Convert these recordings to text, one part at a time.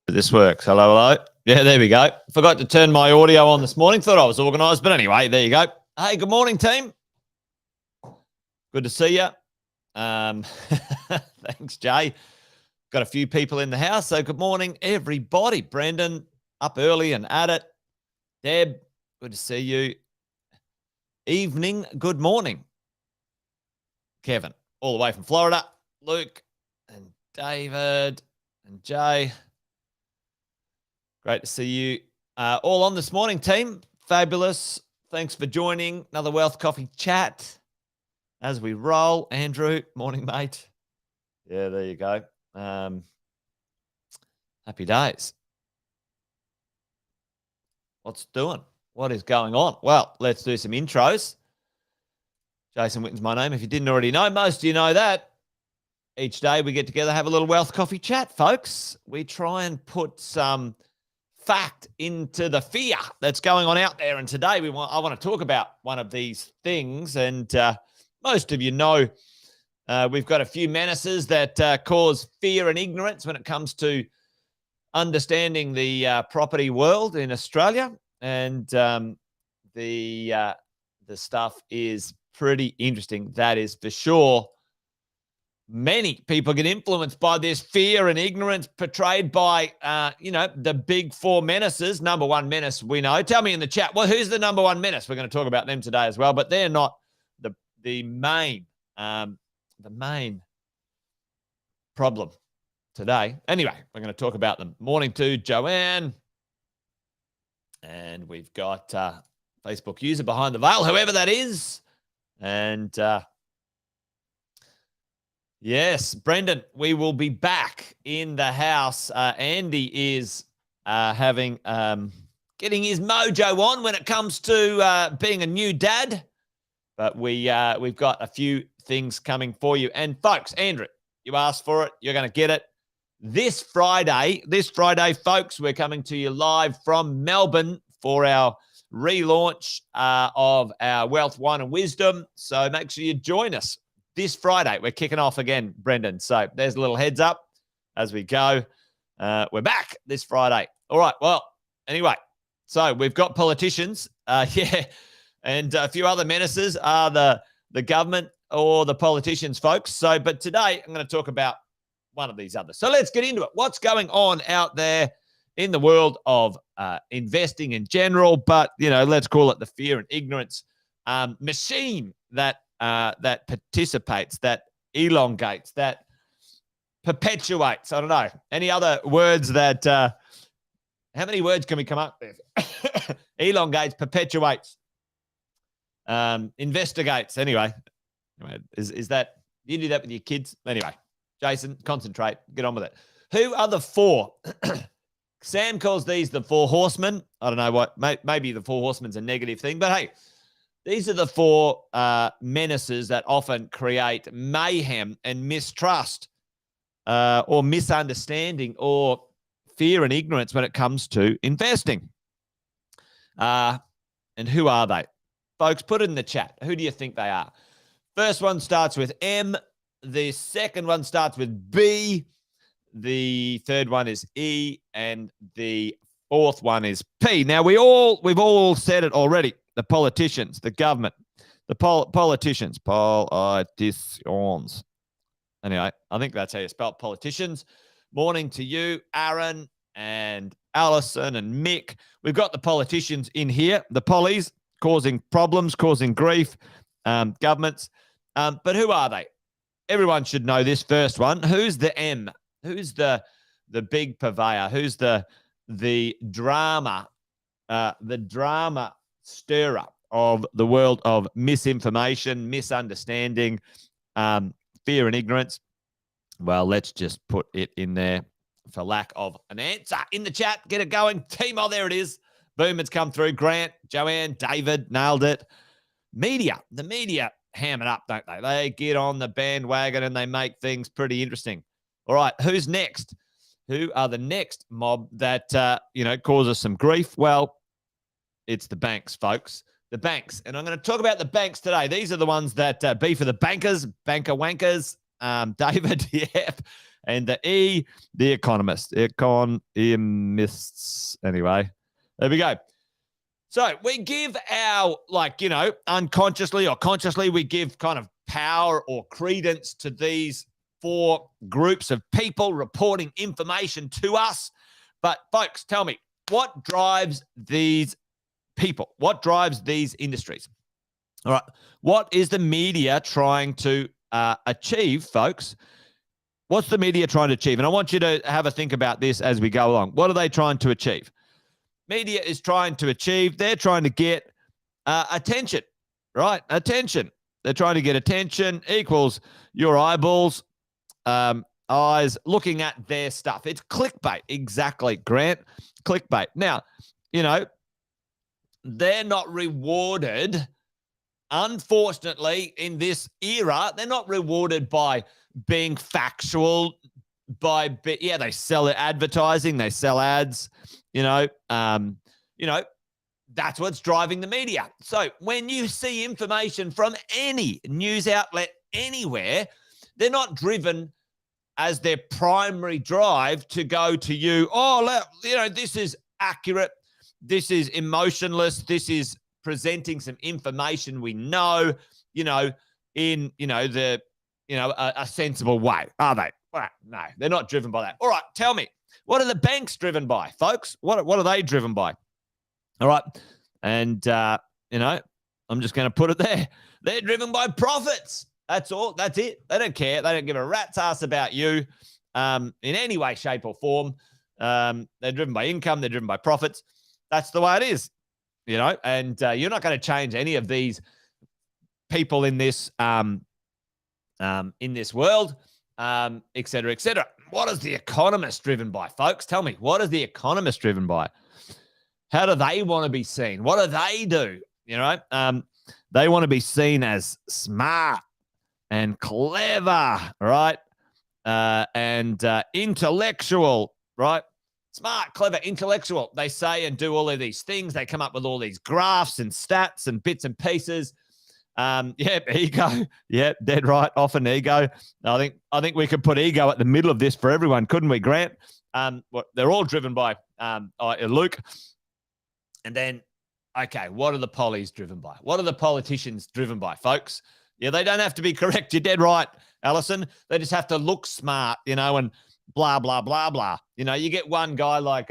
This works. Hello, hello. Yeah, there we go. Forgot to turn my audio on this morning. Thought I was organised, but anyway, there you go. Hey, good morning, team. Good to see you. Thanks, Jay. Got a few people in the house, so good morning, everybody. Brendan, up early and at it. Deb, good to see you. Evening, good morning. Kevin, all the way from Florida. Luke and David and Jay. Great to see you all on this morning, team. Fabulous. Thanks for joining. Another Wealth Coffee chat as we roll. Andrew, morning, mate. Yeah, there you go. Happy days. What's doing? What is going on? Well, let's do some intros. Jason Witten's my name. If you didn't already know, most of you know that. Each day we get together, have a little Wealth Coffee chat, folks. We try and put some fact into the fear that's going on out there. And today I want to talk about one of these things. And most of you know we've got a few menaces that cause fear and ignorance when it comes to understanding the property world in Australia. And the stuff is pretty interesting. That is for sure. Many people get influenced by this fear and ignorance portrayed by, the big four menaces. Number one menace we know. Tell me in the chat, well, who's the number one menace? We're going to talk about them today as well, but they're not the main problem today. Anyway, we're going to talk about them. Morning to Joanne. And we've got Facebook user behind the veil, whoever that is. And yes, Brendan, we will be back in the house. Andy is getting his mojo on when it comes to being a new dad. But we've got a few things coming for you. And folks, Andrew, you asked for it. You're going to get it. This Friday, folks, we're coming to you live from Melbourne for our relaunch of our Wealth, Wine and Wisdom. So make sure you join us. This Friday, we're kicking off again, Brendan. So there's a little heads up as we go. We're back this Friday. All right. Well, anyway, so we've got politicians. And a few other menaces are the government or the politicians, folks. So, but today I'm going to talk about one of these others. So let's get into it. What's going on out there in the world of investing in general? But, let's call it the fear and ignorance machine that participates, that elongates, that perpetuates. I don't know. Any other words that, how many words can we come up with? Elongates, perpetuates, investigates. Anyway, is that, you do that with your kids? Anyway, Jason, concentrate, get on with it. Who are the four? Sam calls these the four horsemen. I don't know what, maybe the four horsemen's a negative thing, but hey, these are the four menaces that often create mayhem and mistrust or misunderstanding or fear and ignorance when it comes to investing. And who are they? Folks, put it in the chat. Who do you think they are? First one starts with M. The second one starts with B. The third one is E. And the fourth one is P. Now, we've all said it already. The politicians, the government, the politicians. Anyway, I think that's how you spell politicians. Morning to you, Aaron and Allison and Mick. We've got the politicians in here, the pollies, causing problems, causing grief, governments. But who are they? Everyone should know this first one. Who's the M? Who's the big purveyor? Who's the drama stirrer of the world of misinformation, misunderstanding, fear and ignorance? Well, let's just put it in there for lack of an answer. In the chat, get it going. Team, oh, there it is. Boom, it's come through. Grant, Joanne, David, nailed it. The media ham it up, don't they? They get on the bandwagon and they make things pretty interesting. All right, who's next? Who are the next mob that, causes some grief? Well, it's the banks, folks. The banks. And I'm going to talk about the banks today. These are the ones that be for the bankers, banker wankers. David, yeah. and the E, the economists. Economists. Anyway, there we go. So we give our, unconsciously or consciously, we give kind of power or credence to these 4 groups of people reporting information to us. But folks, tell me, what drives these people? What drives these industries? All right. What is the media trying to achieve, folks? What's the media trying to achieve? And I want you to have a think about this as we go along. What are they trying to achieve? Media is trying to achieve, they're trying to get attention, right? Attention. They're trying to get attention equals your eyeballs, eyes looking at their stuff. It's clickbait. Exactly, Grant. Clickbait. Now, they're not rewarded, unfortunately, in this era. They're not rewarded by being factual, they sell advertising, they sell ads, that's what's driving the media. So when you see information from any news outlet anywhere, they're not driven as their primary drive to go to you, this is accurate, this is emotionless, this is presenting some information we know, in, a sensible way, are they? Well, no, they're not driven by that. All right, tell me, what are the banks driven by, folks? What are they driven by? All right, and, I'm just going to put it there. They're driven by profits. That's all. That's it. They don't care. They don't give a rat's ass about you in any way, shape, or form. They're driven by income. They're driven by profits. That's the way it is, and you're not going to change any of these people in this world, et cetera, et cetera. What is the economist driven by, folks? Tell me, what is the economist driven by? How do they want to be seen? What do they do? They want to be seen as smart and clever, right? And intellectual, right? Smart, clever, intellectual. They say and do all of these things. They come up with all these graphs and stats and bits and pieces. Ego. Yeah, dead right. Often ego. I think we could put ego at the middle of this for everyone, couldn't we, Grant? They're all driven by Luke. And then, okay, what are the pollies driven by? What are the politicians driven by, folks? Yeah, they don't have to be correct. You're dead right, Alison. They just have to look smart, and blah, blah, blah, blah. You get one guy like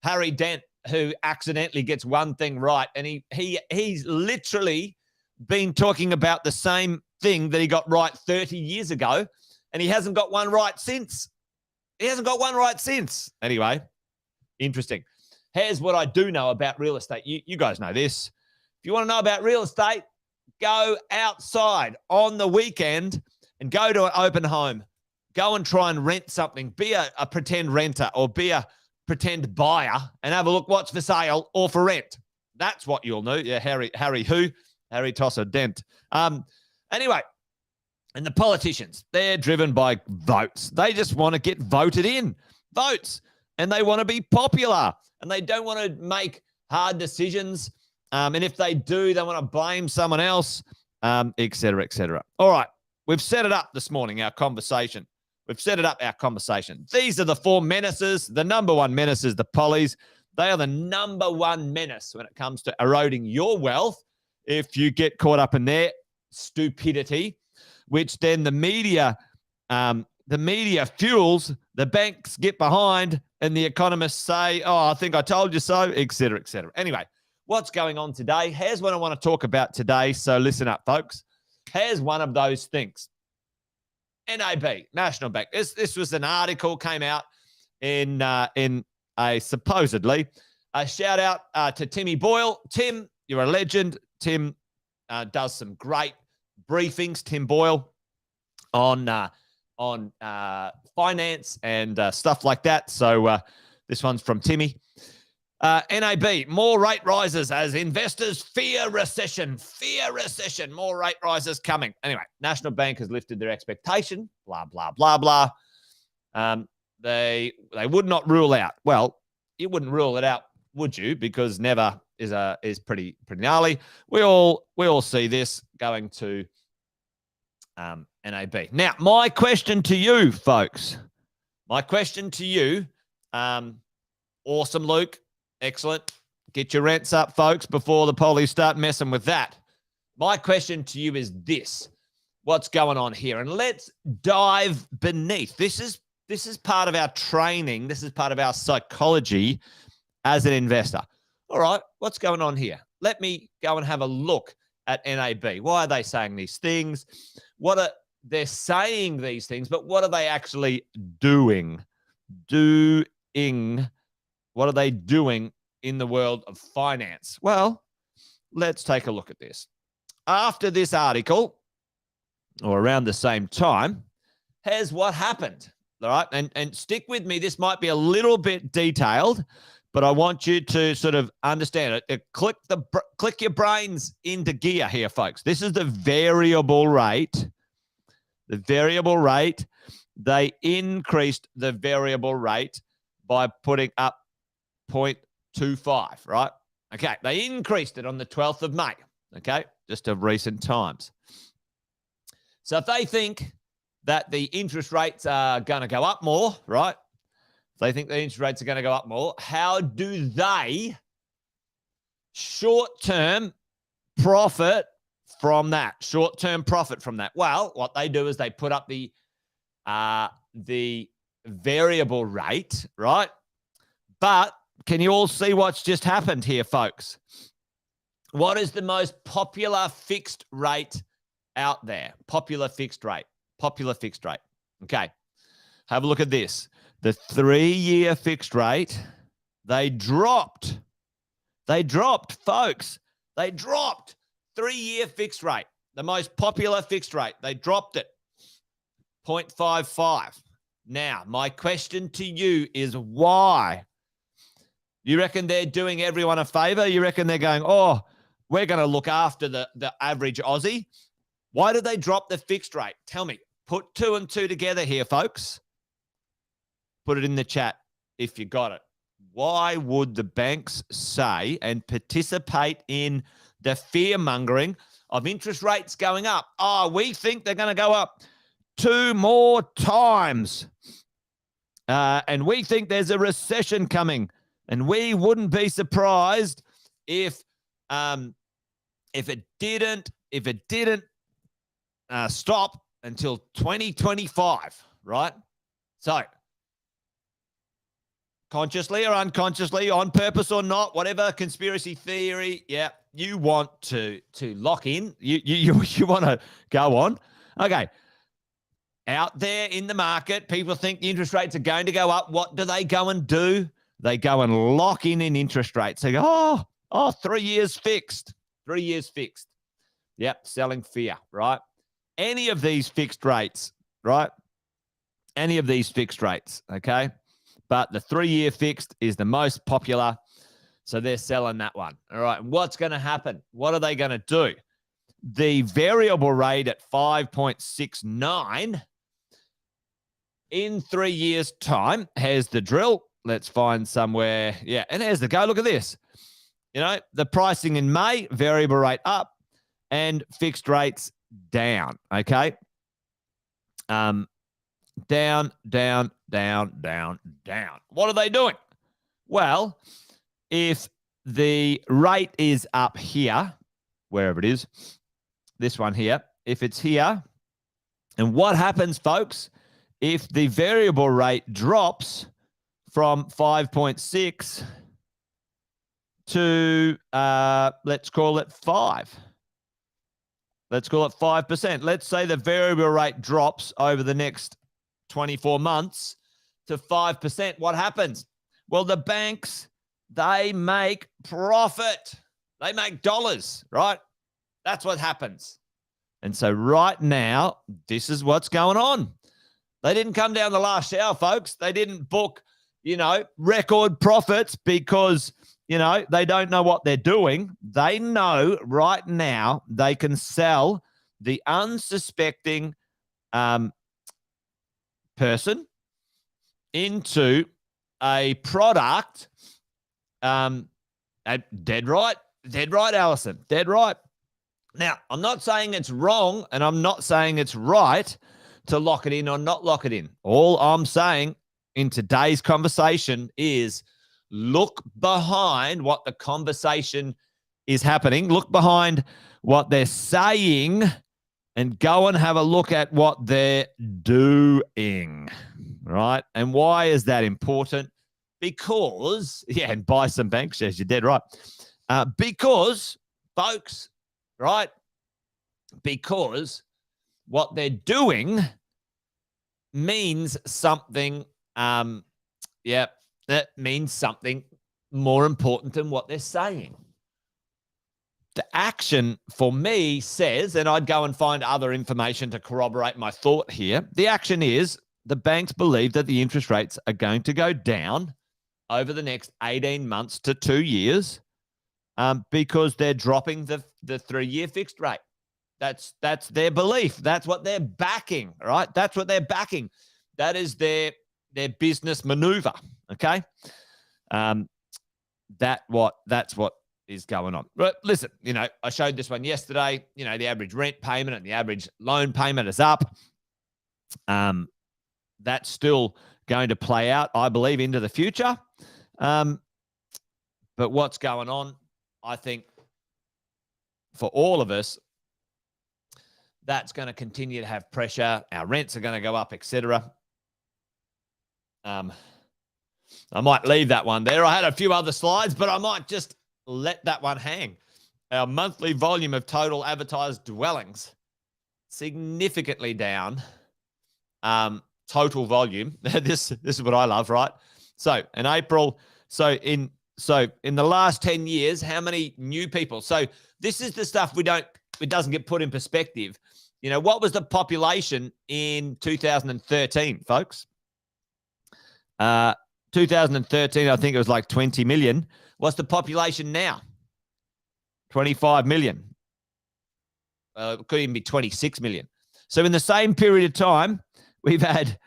Harry Dent who accidentally gets one thing right, and he's literally been talking about the same thing that he got right 30 years ago, and he hasn't got one right since. Anyway, interesting. Here's what I do know about real estate. You guys know this. If you want to know about real estate, go outside on the weekend and go to an open home. Go and try and rent something. Be a pretend renter or be a pretend buyer and have a look what's for sale or for rent. That's what you'll know. Yeah, Harry who? Harry Tosser Dent. Anyway, and the politicians, they're driven by votes. They just want to get voted in. Votes. And they want to be popular. And they don't want to make hard decisions. And if they do, they want to blame someone else, et cetera, et cetera. All right. We've set it up this morning, our conversation. These are the 4 menaces. The number one menace is the pollies. They are the number one menace when it comes to eroding your wealth if you get caught up in their stupidity, which then the media fuels, the banks get behind, and the economists say, I think I told you so, et cetera, et cetera. Anyway, what's going on today? Here's what I want to talk about today, so listen up, folks. Here's one of those things. NAB, National Bank. This was an article came out in a supposedly a shout out to Timmy Boyle. Tim, you're a legend. Tim does some great briefings. Tim Boyle on finance and stuff like that. So this one's from Timmy. NAB, more rate rises as investors fear recession. More rate rises coming. Anyway, National Bank has lifted their expectation. Blah, blah, blah, blah. They would not rule out. Well, you wouldn't rule it out, would you? Because never is pretty gnarly. We all see this going to NAB. Now, my question to you, folks, My question to you, awesome, Luke. Excellent. Get your rents up, folks, before the police start messing with that. My question to you is this. What's going on here? And let's dive beneath. This is part of our training. This is part of our psychology as an investor. All right, what's going on here? Let me go and have a look at NAB. Why are they saying these things? They're saying these things, but what are they actually doing? What are they doing in the world of finance? Well, let's take a look at this. After this article, or around the same time, here's what happened. All right, and stick with me. This might be a little bit detailed, but I want you to sort of understand it. Click your brains into gear here, folks. This is the variable rate. The variable rate. They increased the variable rate by putting up 0.25, right? Okay, they increased it on the 12th of May, okay, just of recent times. So if they think that the interest rates are going to go up more, right? If they think the interest rates are going to go up more, how do they short-term profit from that? Short-term profit from that? Well, what they do is they put up the variable rate, right? But can you all see what's just happened here, folks? What is the most popular fixed rate out there? Popular fixed rate. Okay. Have a look at this. The 3-year fixed rate, they dropped. Folks. They dropped. 3-year fixed rate. The most popular fixed rate. They dropped it. 0.55. Now, my question to you is why? You reckon they're doing everyone a favor? You reckon they're going, oh, we're going to look after the average Aussie? Why did they drop the fixed rate? Tell me. Put 2 and 2 together here, folks. Put it in the chat if you got it. Why would the banks say and participate in the fear-mongering of interest rates going up? Oh, we think they're going to go up 2 more times. And we think there's a recession coming. And we wouldn't be surprised if it didn't stop until 2025, right? So, consciously or unconsciously, on purpose or not, whatever conspiracy theory, yeah, you want to lock in. You want to go on. Okay. Out there in the market, people think the interest rates are going to go up. What do they go and do? They go and lock in interest rates. They go, 3 years fixed. 3 years fixed. Yep, selling fear, right? Any of these fixed rates, right? Any of these fixed rates, okay? But the 3-year fixed is the most popular, so they're selling that one. All right, and what's going to happen? What are they going to do? The variable rate at 5.69 in 3 years' time, here's the drill. Let's find somewhere. Yeah, and here's the go. Look at this. You know, the pricing in May, variable rate up and fixed rates down, okay? Down. What are they doing? Well, if the rate is up here, wherever it is, this one here, if it's here, and what happens, folks, if the variable rate drops from 5.6 to, let's call it 5. Let's call it 5%. Let's say the variable rate drops over the next 24 months to 5%. What happens? Well, the banks, they make profit. They make dollars, right? That's what happens. And so right now, this is what's going on. They didn't come down the last hour, folks. They didn't book, record profits because, they don't know what they're doing. They know right now they can sell the unsuspecting person into a product. Dead right, Allison, dead right. Now, I'm not saying it's wrong and I'm not saying it's right to lock it in or not lock it in. All I'm saying in today's conversation is look behind what the conversation is happening. Look behind what they're saying and go and have a look at what they're doing, right? And why is that important? Because, and buy some bank shares, you're dead right. Because, folks, right? Because what they're doing means something, that means something more important than what they're saying. The action for me says, and I'd go and find other information to corroborate my thought here. The action is the banks believe that the interest rates are going to go down over the next 18 months to 2 years because they're dropping the 3-year fixed rate. That's their belief. That's what they're backing, right? That's what they're backing. That is their business maneuver, okay? That's what is going on. But listen, I showed this one yesterday. The average rent payment and the average loan payment is up. That's still going to play out, I believe, into the future. But what's going on, I think, for all of us, that's going to continue to have pressure. Our rents are going to go up, etc. I might leave that one there. I had a few other slides, but I might just let that one hang. Our monthly volume of total advertised dwellings significantly down. Total volume. This is what I love, right? So in April, in the last 10 years, how many new people? So this is the stuff it doesn't get put in perspective. What was the population in 2013, folks? 2013, I think it was like 20 million. What's the population now? 25 million. It could even be 26 million. So in the same period of time, we've had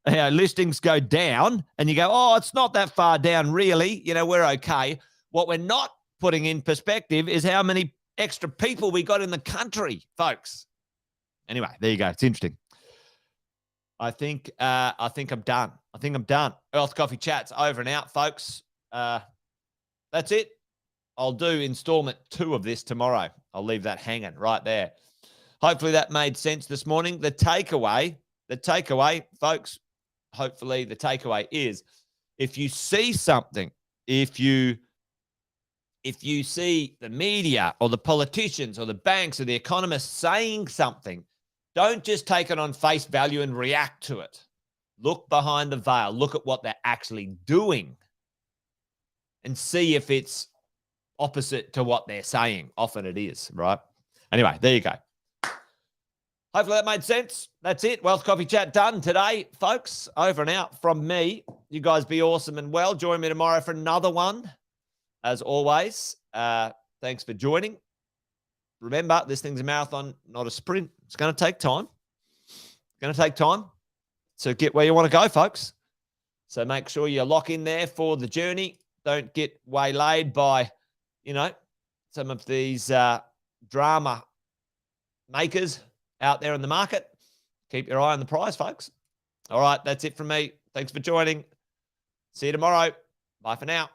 listings go down, and you go, oh, it's not that far down, really. We're okay. What we're not putting in perspective is how many extra people we got in the country, folks. Anyway, there you go. It's interesting. I think I'm done. Earth Coffee Chat's over and out, folks. That's it. I'll do installment 2 of this tomorrow. I'll leave that hanging right there. Hopefully that made sense this morning. The takeaway, folks, hopefully the takeaway is if you see something, if you see the media or the politicians or the banks or the economists saying something, don't just take it on face value and react to it. Look behind the veil. Look at what they're actually doing and see if it's opposite to what they're saying. Often it is, right? Anyway, there you go. Hopefully that made sense. That's it. Wealth Coffee Chat done today, folks. Over and out from me. You guys be awesome and well. Join me tomorrow for another one. As always, thanks for joining. Remember, this thing's a marathon, not a sprint. It's going to take time. To get where you want to go, folks. So make sure you lock in there for the journey. Don't get waylaid by, some of these drama makers out there in the market. Keep your eye on the prize, folks. All right, that's it from me. Thanks for joining. See you tomorrow. Bye for now.